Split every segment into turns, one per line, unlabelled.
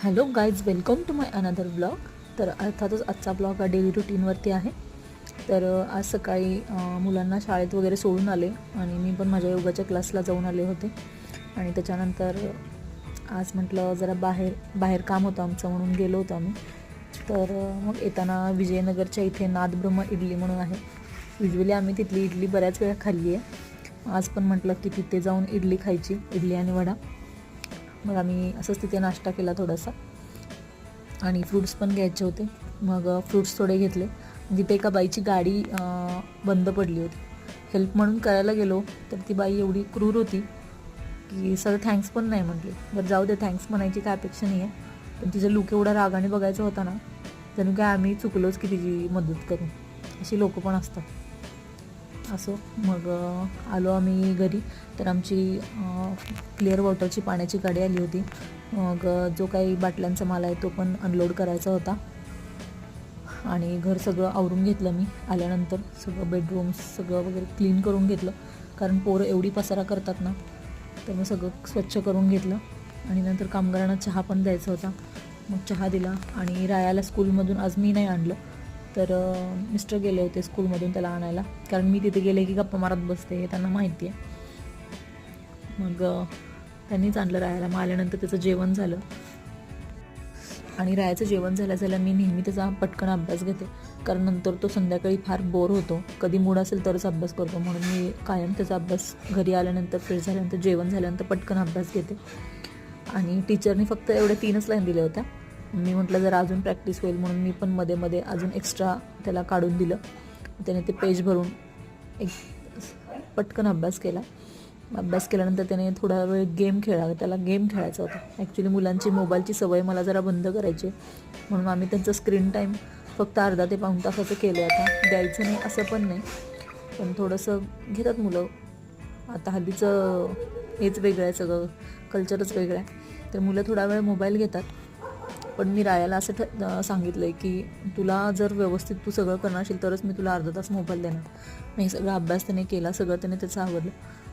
Hello guys, welcome to my another blog. तर अर्थातच आजचा ब्लॉग हा डेली रुटीनवरती आहे. तर आज सकाळी मुलांना शाळेत वगैरे सोडून आले आणि मी पण माझ्या योगाच्या क्लासला जाऊन आले होते. आणि त्याच्यानंतर आज म्हटलं जरा बाहेर काम होतं आमचं म्हणून गेलो होतो आम्ही. तर मग येताना विजयनगरच्या इथे नादब्रह्म इडली म्हणून आहे. युजली आम्ही तिथली इडली बऱ्याच वेळा खाल्ली आहे. आज पण म्हटलं की तिथे जाऊन इडली खायची, इडली आणि वडा. मग आम्ही असंच तिथे नाश्ता केला थोडासा आणि फ्रूट्स पण घ्यायचे होते. मग फ्रूट्स थोडे घेतले. तिथे एका बाईची गाडी बंद पडली होती. हेल्प म्हणून करायला गेलो तर ती बाई एवढी क्रूर होती की सर थँक्स पण नाही म्हटली. बरं जाऊ दे, थँक्स म्हणायची काय अपेक्षा नाही आहे, पण तिचा लूक एवढा रागाने बघायचा होता ना, जणू काय आम्ही चुकलोच की तिची मदत करू. अशी लोकं पण असतात. असो, मग आलो आम्ही घरी. तर आमची क्लिअर वॉटरची पाण्याची गाडी आली होती. मग जो काही बाटल्यांचा माल आहे तो पण अनलोड करायचा होता. आणि घर सगळं आवरून घेतलं मी. आल्यानंतर सगळं बेडरूम्स सगळं वगैरे क्लीन करून घेतलं, कारण पोरं एवढी पसारा करतात ना. तर मग सगळं स्वच्छ करून घेतलं. आणि नंतर कामगारांना चहा पण द्यायचा होता. मग चहा दिला. आणि रायाला स्कूलमधून आज मी नाही आणलं, तर मिस्टर गेले होते स्कूलमधून त्याला आणायला, कारण मी तिथे गेले की गप्पा मारत बसते हे त्यांना माहिती आहे. मग त्यांनीच आणलं रायाला. मग आल्यानंतर त्याचं जेवण झालं. आणि रायाचं जेवण झाल्या मी नेहमी त्याचा पटकन अभ्यास घेते, कारण नंतर तो संध्याकाळी फार बोर होतो. कधी मूड असेल तरच अभ्यास करतो, म्हणून मी कायम त्याचा अभ्यास घरी आल्यानंतर, फ्रेश झाल्यानंतर, जेवण झाल्यानंतर पटकन अभ्यास घेते. आणि टीचरनी फक्त एवढ्या 3च लाईन दिल्या होत्या. मी म्हटलं जरा अजून प्रॅक्टिस होईल म्हणून मी पण मध्ये मध्ये अजून एक्स्ट्रा त्याला काढून दिलं. त्याने ते पेज भरून एक पटकन अभ्यास केला. अभ्यास केल्यानंतर त्याने थोडा वेळ गेम खेळला. त्याला गेम खेळायचा होता. ॲक्च्युली मुलांची मोबाईलची सवय मला जरा बंद करायची, म्हणून आम्ही त्यांचं स्क्रीन टाईम फक्त अर्धा ते पाऊण तासाचं केलं आहे. आता द्यायचं नाही असं पण नाही, पण थोडंसं घेतात मुलं. आता हल्लीचं हेच वेगळं आहे, सगळं कल्चरच वेगळं आहे. तर मुलं थोडा वेळ मोबाईल घेतात. पण मी रायाला असं सांगितलं आहे की तुला जर व्यवस्थित तू सगळं करणार असेल तरच मी तुला अर्धा तास मोबाईल देणार नाही. सगळा अभ्यास त्याने केला, सगळं त्याने त्याचं आवडलं.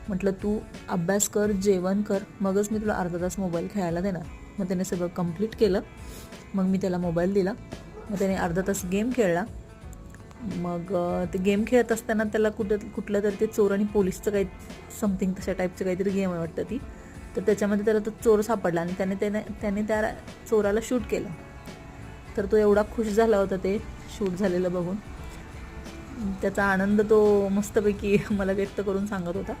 म्हटलं तू अभ्यास कर, जेवण कर, मगच मी तुला अर्धा तास मोबाईल खेळायला देणार. मग त्याने सगळं कंप्लीट केलं. मग मी त्याला मोबाईल दिला. मग त्याने अर्धा तास गेम खेळला. मग ते गेम खेळत असताना त्याला कुठलं तरी ते चोर आणि पोलिसचं काही समथिंग तशा टाईपचं काहीतरी गेम आहे वाटतं ती. तर त्याच्यामध्ये त्याला तो चोर सापडला आणि त्याने त्या चोराला शूट केलं. तर तो एवढा खुश झाला होता ते शूट झालेलं बघून. त्याचा आनंद तो मस्तपैकी मला व्यक्त करून सांगत होता.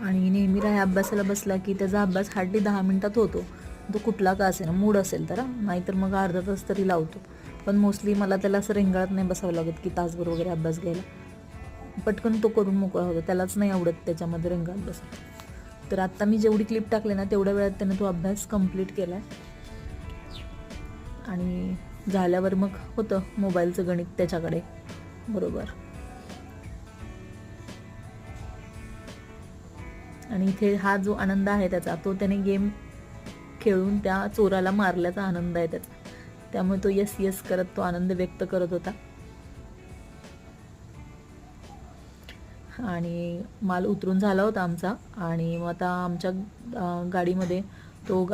आणि नेहमी राया अभ्यासाला बसला की त्याचा अभ्यास हार्डली 10 मिनिटात होतो. तो कुठला का असेल ना, मूड असेल तर, नाहीतर मग अर्धा तास तरी लावतो. पण मोस्टली मला त्याला असं रेंगाळत नाही बसावं लागत की तासभर वगैरे अभ्यास घ्यायला. पटकन तो करून मोकळा होतो. त्यालाच नाही आवडत त्याच्यामध्ये रेंगाळत बसत. तर आत्ता मी जेवढी क्लिप टाकले ना तेवढ्या वेळात त्याने तो अभ्यास कंप्लीट केला आहे. आणि झाल्यावर मग होतं मोबाईलचं गणित त्याच्याकडे बरोबर. आणि इथे हा जो आनंद आहे त्याचा, तो त्याने गेम खेळून त्या चोराला मारल्याचा आनंद आहे त्याचा. त्यामुळे तो यस यस करत तो आनंद व्यक्त करत होता. आणि माल उतरून झाला होता आमचा. आणि मग आता आमच्या गाडीमध्ये तो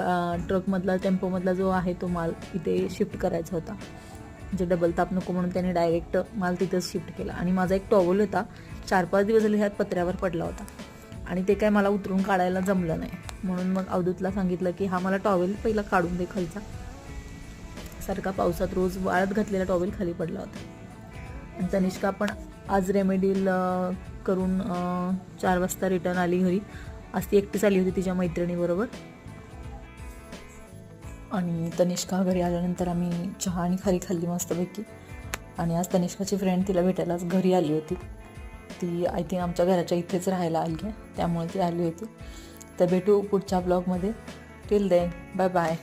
ट्रकमधला, टेम्पोमधला जो आहे तो माल इथे शिफ्ट करायचा होता. म्हणजे डबल ताप नको म्हणून त्याने डायरेक्ट माल तिथंच शिफ्ट केला. आणि माझा एक टॉवेल होता, 4-5 दिवस झाले ह्यात पत्र्यावर पडला होता. आणि ते काय मला उतरून काढायला जमलं नाही, म्हणून मग अवधूतला सांगितलं की हा मला टॉवेल पहिला काढून दे खालचा. सारखा पावसात रोज वाळत घातलेला टॉवेल खाली पडला होता. आणि तनिष्का पण आज रेमेडियल करून 4 वाजता रिटर्न आली घरी. आज ती एकटीच आली होती तिच्या मैत्रिणीबरोबर. आणि तनिष्का घरी आल्यानंतर आम्ही चहा आणि खारी खाल्ली मस्तपैकी. आणि आज तनिष्काची फ्रेंड तिला भेटायलाच घरी आली होती. ती आय थिंक आमच्या घराच्या इथेच राहायला आली आहे, त्यामुळे ती आली होती. तर भेटू पुढच्या ब्लॉगमध्ये. Till then, bye bye.